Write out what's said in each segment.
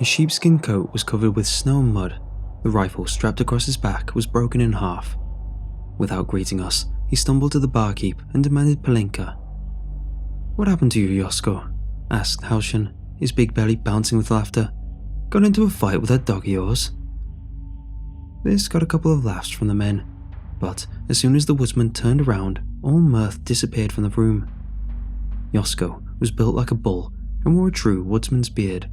His sheepskin coat was covered with snow and mud. The rifle strapped across his back was broken in half. Without greeting us, he stumbled to the barkeep and demanded palinka. "What happened to you, Yosko?" asked Halshin, his big belly bouncing with laughter. "Got into a fight with that dog of yours?" This got a couple of laughs from the men, but as soon as the woodsman turned around, all mirth disappeared from the room. Yosko was built like a bull and wore a true woodsman's beard,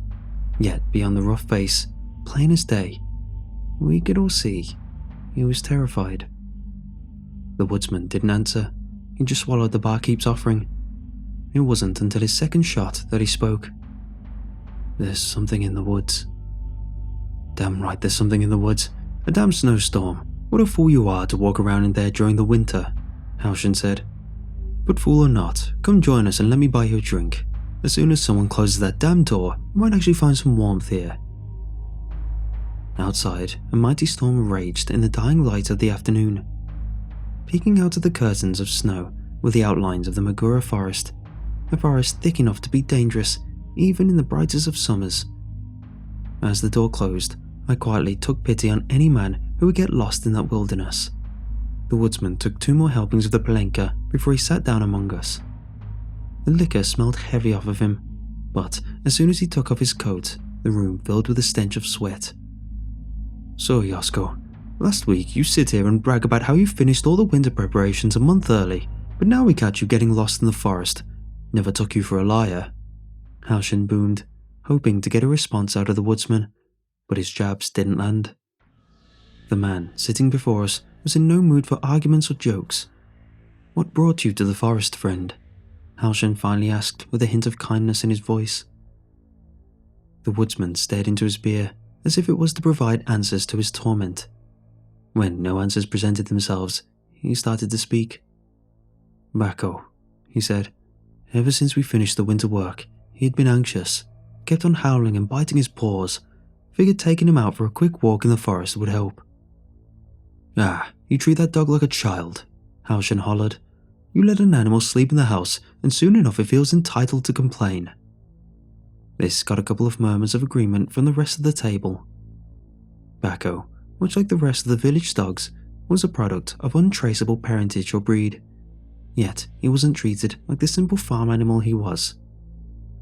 yet beyond the rough face, plain as day, we could all see he was terrified. The woodsman didn't answer. He just swallowed the barkeep's offering. It wasn't until his second shot that he spoke. "There's something in the woods." "Damn right there's something in the woods. A damn snowstorm. What a fool you are to walk around in there during the winter," Halshin said. "But fool or not, come join us and let me buy you a drink. As soon as someone closes that damn door, you might actually find some warmth here." Outside, a mighty storm raged in the dying light of the afternoon. Peeking out of the curtains of snow were the outlines of the Magura Forest, a forest thick enough to be dangerous even in the brightest of summers. As the door closed, I quietly took pity on any man who would get lost in that wilderness. The woodsman took 2 more helpings of the palenka before he sat down among us. The liquor smelled heavy off of him, but as soon as he took off his coat, the room filled with a stench of sweat. "So, Yosko, last week you sit here and brag about how you finished all the winter preparations a month early, but now we catch you getting lost in the forest. Never took you for a liar," Halshin boomed, hoping to get a response out of the woodsman, but his jabs didn't land. The man sitting before us was in no mood for arguments or jokes. "What brought you to the forest, friend?" Halshin finally asked with a hint of kindness in his voice. The woodsman stared into his beer, as if it was to provide answers to his torment. When no answers presented themselves, he started to speak. "Bako," he said. "Ever since we finished the winter work, he had been anxious, kept on howling and biting his paws. Figured taking him out for a quick walk in the forest would help." "Ah, you treat that dog like a child," Halshin hollered. "You let an animal sleep in the house, and soon enough it feels entitled to complain." This got a couple of murmurs of agreement from the rest of the table. Bako, much like the rest of the village dogs, was a product of untraceable parentage or breed. Yet he wasn't treated like the simple farm animal he was.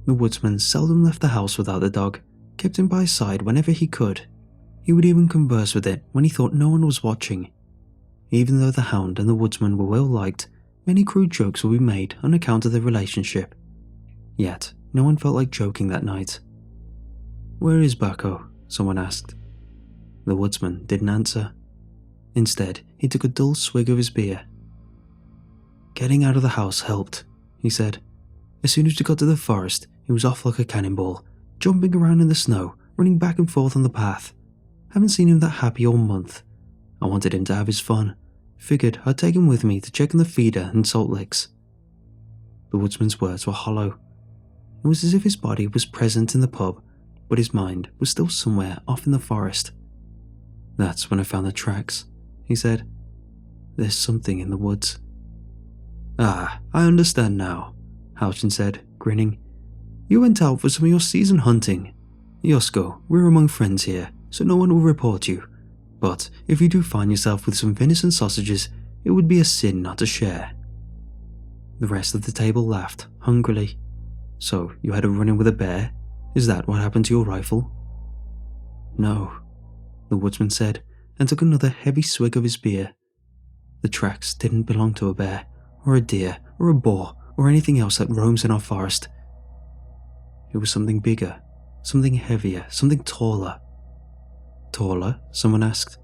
The woodsman seldom left the house without the dog, kept him by his side whenever he could. He would even converse with it when he thought no one was watching. Even though the hound and the woodsman were well liked, many crude jokes would be made on account of their relationship. Yet no one felt like joking that night. "Where is Bako?" someone asked. The woodsman didn't answer. Instead, he took a dull swig of his beer. "Getting out of the house helped," he said. "As soon as we got to the forest, he was off like a cannonball, jumping around in the snow, running back and forth on the path. Haven't seen him that happy all month. I wanted him to have his fun. Figured I'd take him with me to check on the feeder and salt licks." The woodsman's words were hollow. It was as if his body was present in the pub, but his mind was still somewhere off in the forest. "That's when I found the tracks," he said. "There's something in the woods." "Ah, I understand now," Halshin said, grinning. "You went out for some of your season hunting. Yosko, we're among friends here, so no one will report you. But if you do find yourself with some venison sausages, it would be a sin not to share." The rest of the table laughed, hungrily. "So you had a run-in with a bear? Is that what happened to your rifle?" "No," the woodsman said, and took another heavy swig of his beer. "The tracks didn't belong to a bear, or a deer, or a boar, or anything else that roams in our forest. It was something bigger, something heavier, something taller." "Taller?" someone asked.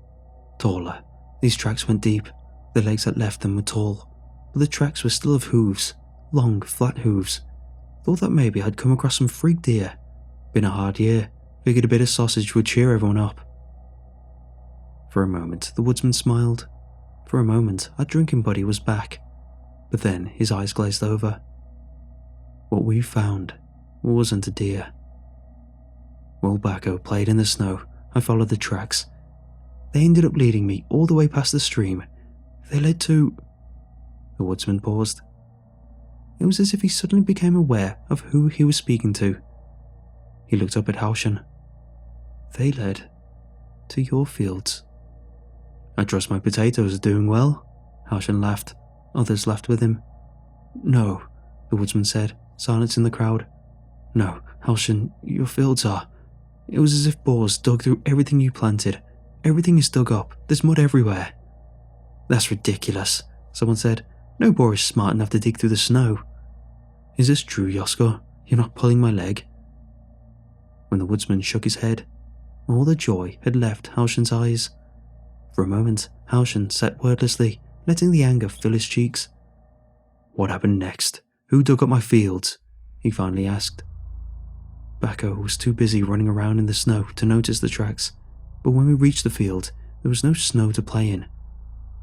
"Taller. These tracks went deep. The legs that left them were tall, but the tracks were still of hooves, long, flat hooves. Thought that maybe I'd come across some freak deer. Been a hard year. Figured a bit of sausage would cheer everyone up." For a moment, the woodsman smiled. For a moment, our drinking buddy was back. But then his eyes glazed over. "What we found wasn't a deer." While Bako played in the snow, I followed the tracks. They ended up leading me all the way past the stream. They led to... The woodsman paused. It was as if he suddenly became aware of who he was speaking to. He looked up at Halshin. They led to your fields. I trust my potatoes are doing well, Halshan laughed. Others laughed with him. No, the woodsman said, silencing the crowd. No, Halshan, your fields are. It was as if boars dug through everything you planted. Everything is dug up. There's mud everywhere. That's ridiculous, someone said. No boar is smart enough to dig through the snow. Is this true, Yosko? You're not pulling my leg? When the woodsman shook his head, all the joy had left Halshan's eyes. For a moment, Halshan sat wordlessly, letting the anger fill his cheeks. What happened next? Who dug up my fields? He finally asked. Bako was too busy running around in the snow to notice the tracks, but when we reached the field, there was no snow to play in.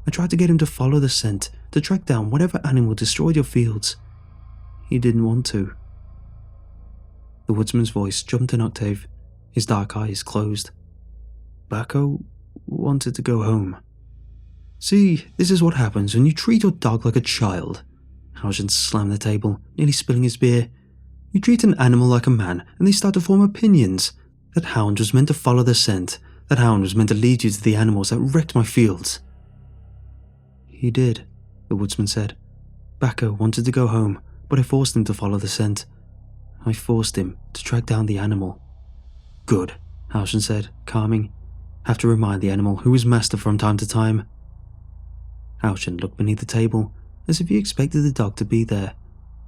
I tried to get him to follow the scent, to track down whatever animal destroyed your fields. He didn't want to. The woodsman's voice jumped an octave, his dark eyes closed. Bako wanted to go home. See, this is what happens when you treat your dog like a child. Halshan slammed the table, nearly spilling his beer. You treat an animal like a man, and they start to form opinions. That hound was meant to follow the scent. That hound was meant to lead you to the animals that wrecked my fields. He did, the woodsman said. Bako wanted to go home, but I forced him to follow the scent. I forced him to track down the animal. Good, Halshan said, calming. Have to remind the animal who is master from time to time. Halshan looked beneath the table, as if he expected the dog to be there,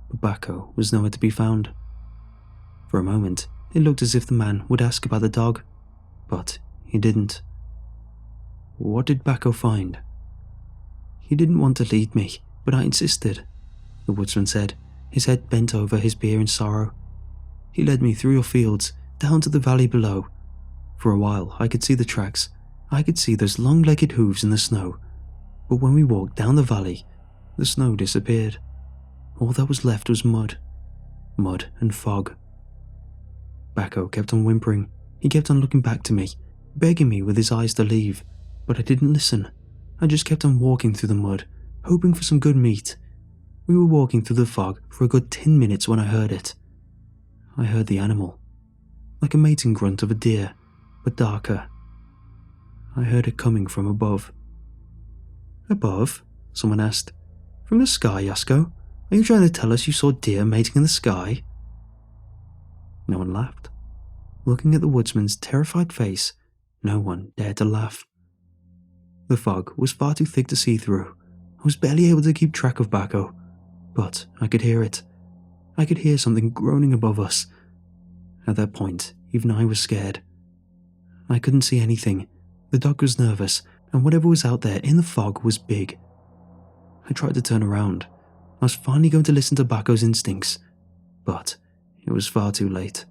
but Bako was nowhere to be found. For a moment, it looked as if the man would ask about the dog, but he didn't. What did Bako find? He didn't want to lead me, but I insisted, the woodsman said, his head bent over his beer in sorrow. He led me through your fields, down to the valley below. For a while, I could see the tracks. I could see those long-legged hooves in the snow. But when we walked down the valley, the snow disappeared. All that was left was mud. Mud and fog. Bako kept on whimpering. He kept on looking back to me, begging me with his eyes to leave, but I didn't listen. I just kept on walking through the mud, hoping for some good meat. We were walking through the fog for a good 10 minutes when I heard it. I heard the animal, like a mating grunt of a deer, but darker. I heard it coming from above. Above? Someone asked. From the sky, Yasko? Are you trying to tell us you saw deer mating in the sky? No one laughed. Looking at the woodsman's terrified face, no one dared to laugh. The fog was far too thick to see through. I was barely able to keep track of Bako, but I could hear it. I could hear something groaning above us. At that point, even I was scared. I couldn't see anything. The dog was nervous, and whatever was out there in the fog was big. I tried to turn around. I was finally going to listen to Bako's instincts, but it was far too late.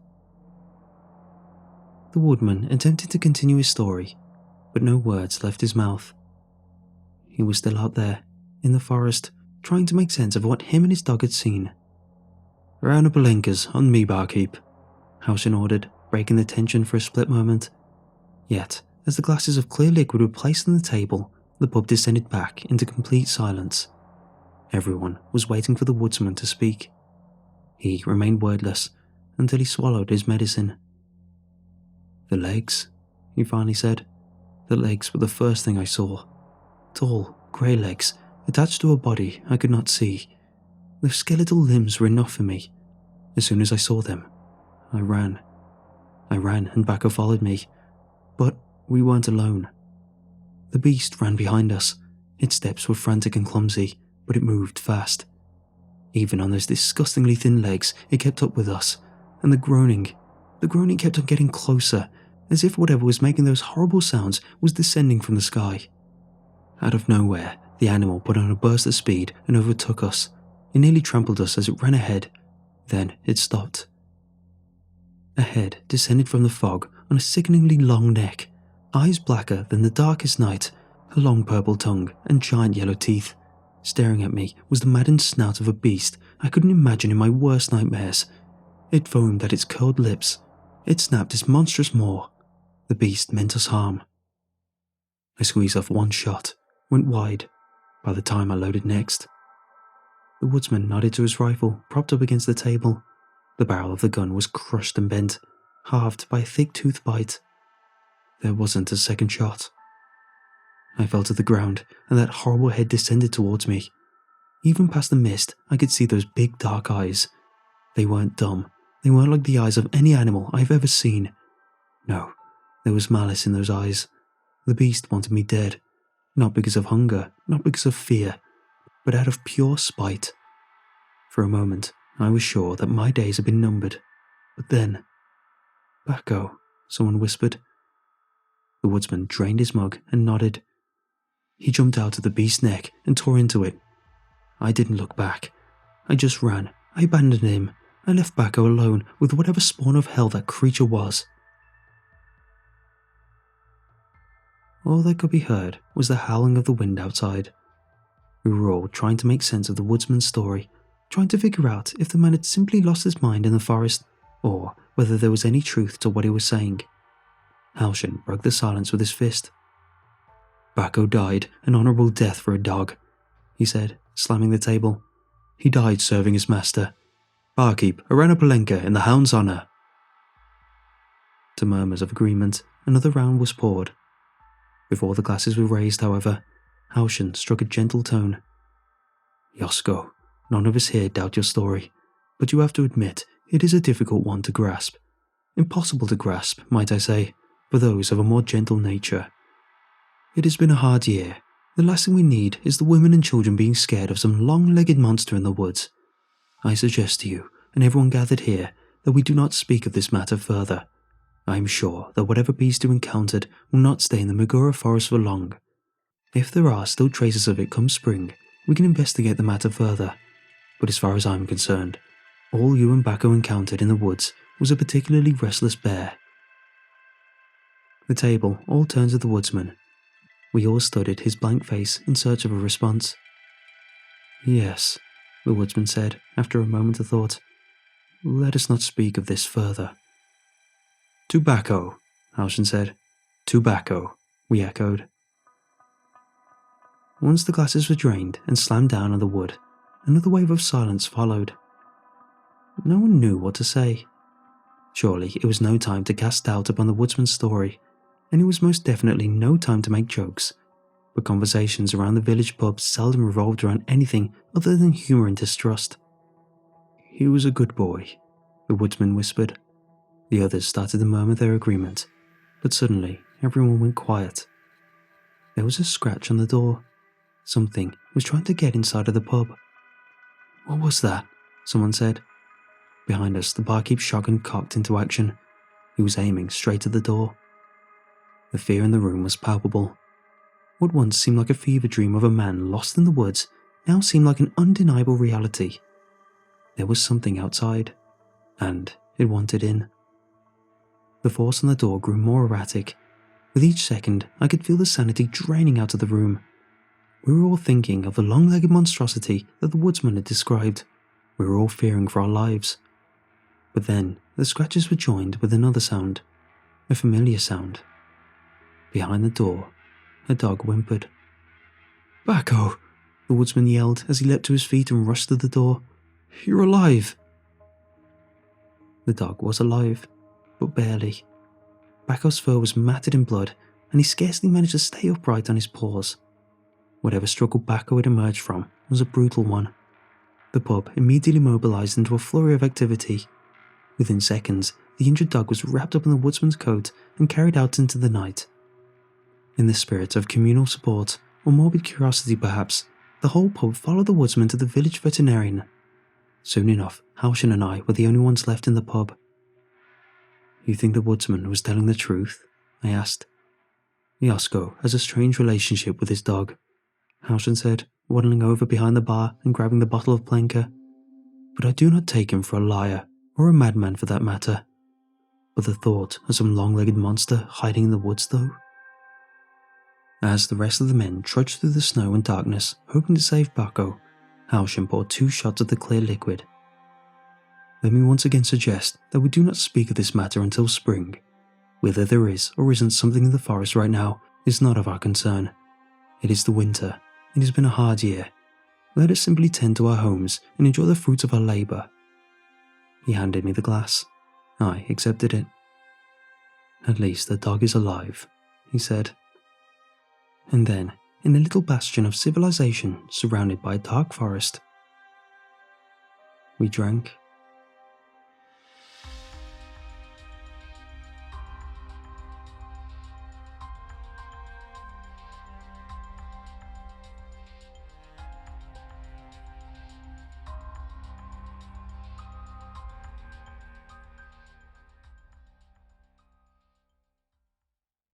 The woodman attempted to continue his story, but no words left his mouth. He was still out there, in the forest, trying to make sense of what him and his dog had seen. Round of Palenkas on me, barkeep, Halshan ordered, breaking the tension for a split moment. Yet, as the glasses of clear liquid were placed on the table, the pub descended back into complete silence. Everyone was waiting for the woodsman to speak. He remained wordless until he swallowed his medicine. The legs, he finally said. The legs were the first thing I saw. Tall, grey legs, attached to a body I could not see. The skeletal limbs were enough for me. As soon as I saw them, I ran. I ran and Bako followed me. But we weren't alone. The beast ran behind us. Its steps were frantic and clumsy, but it moved fast. Even on those disgustingly thin legs, it kept up with us, and the groaning kept on getting closer, as if whatever was making those horrible sounds was descending from the sky. Out of nowhere, the animal put on a burst of speed and overtook us. It nearly trampled us as it ran ahead. Then it stopped. A head descended from the fog on a sickeningly long neck, eyes blacker than the darkest night, a long purple tongue and giant yellow teeth. Staring at me was the maddened snout of a beast I couldn't imagine in my worst nightmares. It foamed at its curled lips. It snapped its monstrous maw. The beast meant us harm. I squeezed off one shot, went wide, by the time I loaded next. The woodsman nodded to his rifle, propped up against the table. The barrel of the gun was crushed and bent, halved by a thick tooth bite. There wasn't a second shot. I fell to the ground, and that horrible head descended towards me. Even past the mist, I could see those big dark eyes. They weren't dumb. They weren't like the eyes of any animal I've ever seen. No, there was malice in those eyes. The beast wanted me dead. Not because of hunger, not because of fear, but out of pure spite. For a moment, I was sure that my days had been numbered. But then... "Bako," someone whispered. The woodsman drained his mug and nodded. He jumped out of the beast's neck and tore into it. I didn't look back. I just ran. I abandoned him. I left Bako alone with whatever spawn of hell that creature was. All that could be heard was the howling of the wind outside. We were all trying to make sense of the woodsman's story, trying to figure out if the man had simply lost his mind in the forest, or whether there was any truth to what he was saying. Halshin broke the silence with his fist. "Bako died an honourable death for a dog," he said, slamming the table. "He died serving his master. Barkeep, a Rana Palenka in the hound's honour." To murmurs of agreement, another round was poured. Before the glasses were raised, however, Halshin struck a gentle tone. "Yosko, none of us here doubt your story, but you have to admit it is a difficult one to grasp. Impossible to grasp, might I say, for those of a more gentle nature. It has been a hard year. The last thing we need is the women and children being scared of some long-legged monster in the woods. I suggest to you, and everyone gathered here, that we do not speak of this matter further. I am sure that whatever beast you encountered will not stay in the Magura Forest for long. If there are still traces of it come spring, we can investigate the matter further. But as far as I'm concerned, all you and Bako encountered in the woods was a particularly restless bear." The table all turned to the woodsman. We all studied his blank face in search of a response. "Yes," the woodsman said after a moment of thought. "Let us not speak of this further." "To Bako," Halshin said. "To Bako," we echoed. Once the glasses were drained and slammed down on the wood, another wave of silence followed. No one knew what to say. Surely it was no time to cast doubt upon the woodsman's story, and it was most definitely no time to make jokes, but conversations around the village pub seldom revolved around anything other than humour and distrust. "He was a good boy," the woodsman whispered. The others started to murmur their agreement, but suddenly everyone went quiet. There was a scratch on the door. Something was trying to get inside of the pub. "What was that?" someone said. Behind us, the barkeep's shotgun cocked into action. He was aiming straight at the door. The fear in the room was palpable. What once seemed like a fever dream of a man lost in the woods now seemed like an undeniable reality. There was something outside, and it wanted in. The force on the door grew more erratic. With each second, I could feel the sanity draining out of the room. We were all thinking of the long-legged monstrosity that the woodsman had described. We were all fearing for our lives. But then, the scratches were joined with another sound, a familiar sound. Behind the door, a dog whimpered. "Bako!" the woodsman yelled as he leapt to his feet and rushed to the door. "You're alive!" The dog was alive, but barely. Bako's fur was matted in blood, and he scarcely managed to stay upright on his paws. Whatever struggle Bako had emerged from was a brutal one. The pub immediately mobilized into a flurry of activity. Within seconds, the injured dog was wrapped up in the woodsman's coat and carried out into the night. In the spirit of communal support, or morbid curiosity perhaps, the whole pub followed the woodsman to the village veterinarian. Soon enough, Halshin and I were the only ones left in the pub. "You think the woodsman was telling the truth?" I asked. "Yosko has a strange relationship with his dog," Halshin said, waddling over behind the bar and grabbing the bottle of Plenka. "But I do not take him for a liar, or a madman for that matter. But the thought of some long-legged monster hiding in the woods, though?" As the rest of the men trudged through the snow and darkness, hoping to save Bako, Halshin poured 2 shots of the clear liquid. "Let me once again suggest that we do not speak of this matter until spring. Whether there is or isn't something in the forest right now is not of our concern. It is the winter. It has been a hard year. Let us simply tend to our homes and enjoy the fruits of our labour." He handed me the glass. I accepted it. "At least the dog is alive," he said. And then, in a little bastion of civilization surrounded by a dark forest, we drank